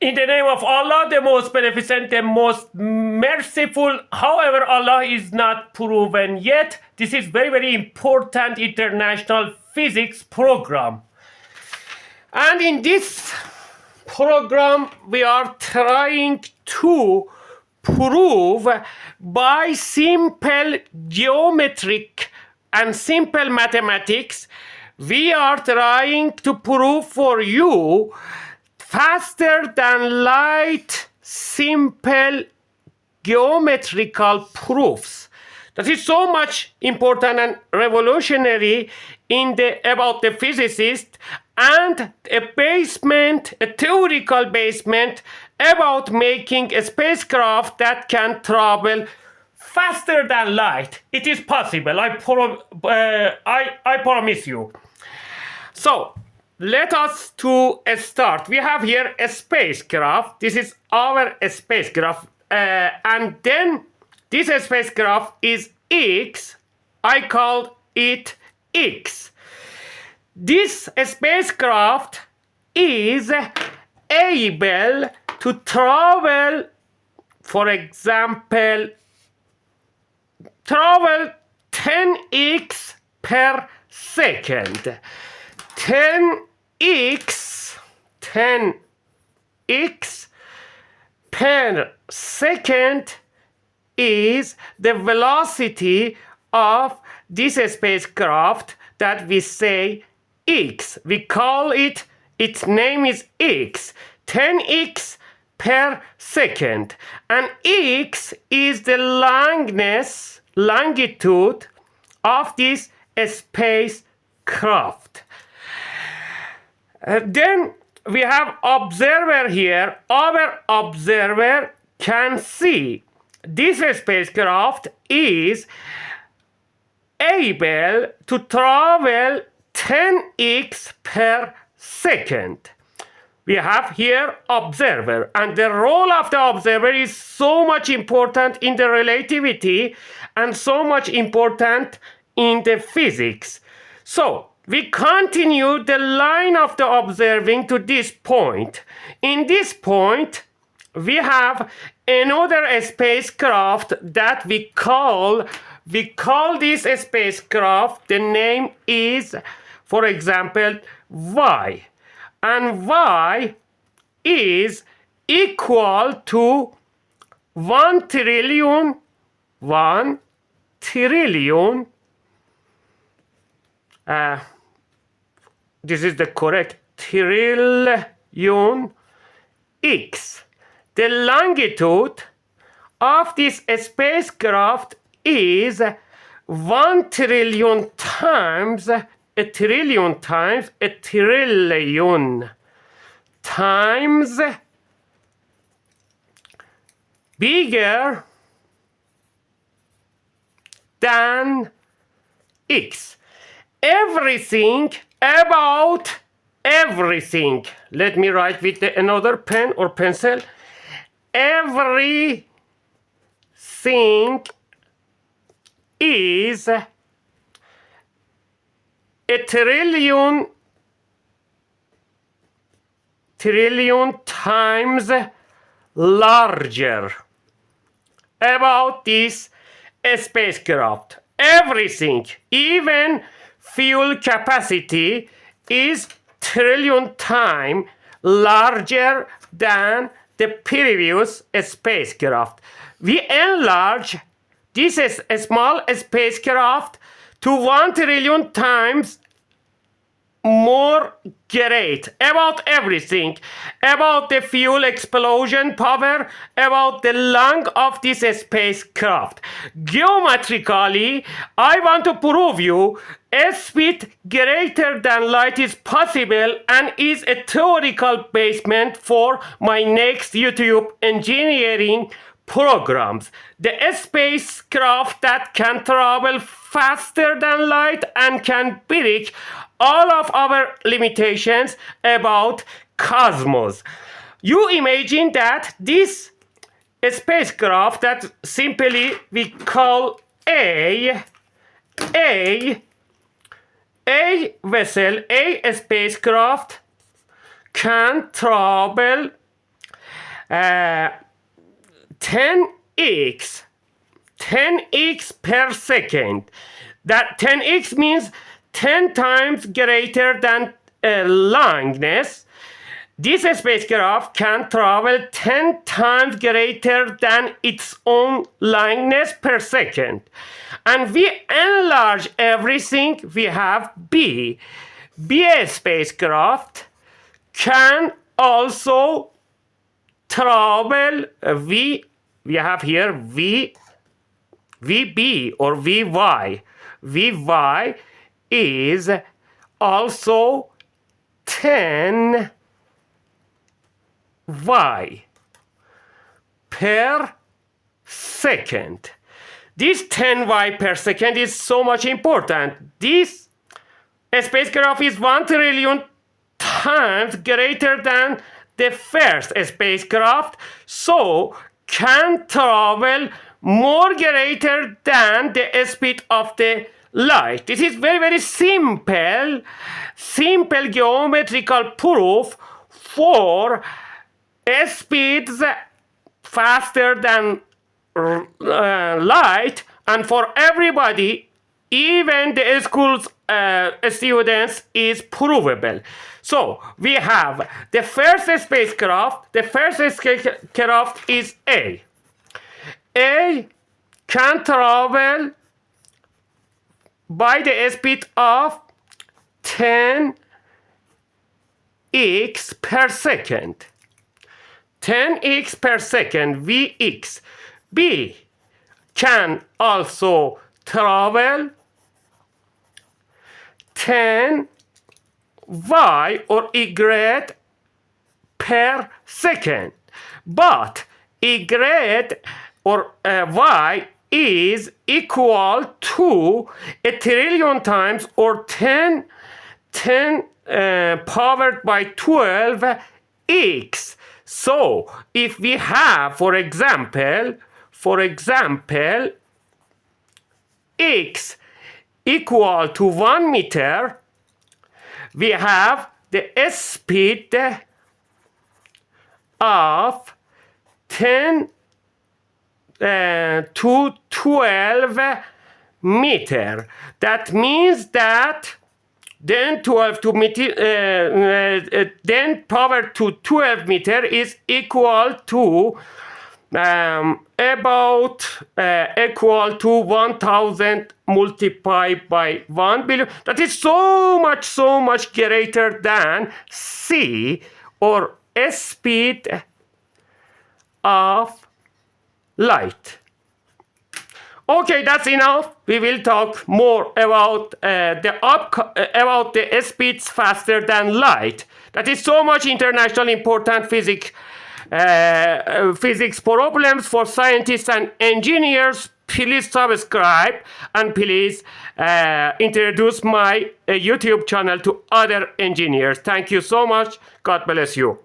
In the name of Allah, the most beneficent, the most merciful. However, Allah is not proven yet. This is very, very important international physics program. And in this program, we are trying to prove by simple geometric and simple mathematics, we are trying to prove for you faster than light simple geometrical proofs. That is so much important and revolutionary about the physicist, and a theoretical basement about making a spacecraft that can travel faster than light. It is possible, I promise you. So, let us to start. We have here a spacecraft. This is our spacecraft. And then this spacecraft is X. I call it X. This spacecraft is able to travel, for example, 10x per second. 10x per second is the velocity of this spacecraft that we say X. We call it, its name is X. 10x per second. And X is the longitude of this spacecraft. Then we have observer here. Our observer can see this spacecraft is able to travel 10x per second. We have here observer, and the role of the observer is so much important in the relativity and so much important in the physics. So we continue the line of the observing to this point. In this point, we have another spacecraft that we call this spacecraft, the name is, for example, Y. And Y is equal to 1 trillion, this is the correct trillion X. The longitude of this spacecraft is 1 trillion times a trillion times a trillion times bigger than X. Everything about everything. Let me write with another pen or pencil. Everything is a trillion times larger about this spacecraft. Everything, even fuel capacity, is trillion times larger than the previous spacecraft. We enlarge this small spacecraft to 1 trillion times more great about everything, about the fuel explosion power, about the length of this spacecraft. Geometrically, I want to prove you a speed greater than light is possible and is a theoretical basement for my next YouTube engineering programs. The spacecraft that can travel faster than light and can break all of our limitations about cosmos. You imagine that this spacecraft that simply we call a vessel, a spacecraft can travel 10x 10x per second. That 10x means 10 times greater than longness. This spacecraft can travel 10 times greater than its own longness per second. And we enlarge everything. We have B. B spacecraft can also travel we have here VB or VY. VY is also 10 Y per second. This 10 Y per second is so much important. This spacecraft is 1 trillion times greater than the first spacecraft, so can travel more greater than the speed of the light. This is very, very simple geometrical proof for speeds faster than light, and for everybody, even the school's students, is provable. So we have the first spacecraft. The first spacecraft is A. A can travel by the speed of 10x per second. 10x per second, Vx. B can also travel 10 y or y per second. But y or y is equal to 1 trillion times or 10 powered by 12 x. So if we have, for example, x equal to 1 meter, we have the speed of 10 to 12 meter. That means that then 12 to then power to 12 meter is equal to equal to 1000 multiplied by 1 billion. That is so much greater than c, or speed of light. Okay, that's enough. We will talk more about the speeds faster than light. That is so much international important physics problems for scientists and engineers. Please subscribe and please introduce my YouTube channel to other engineers. Thank you so much. God bless you.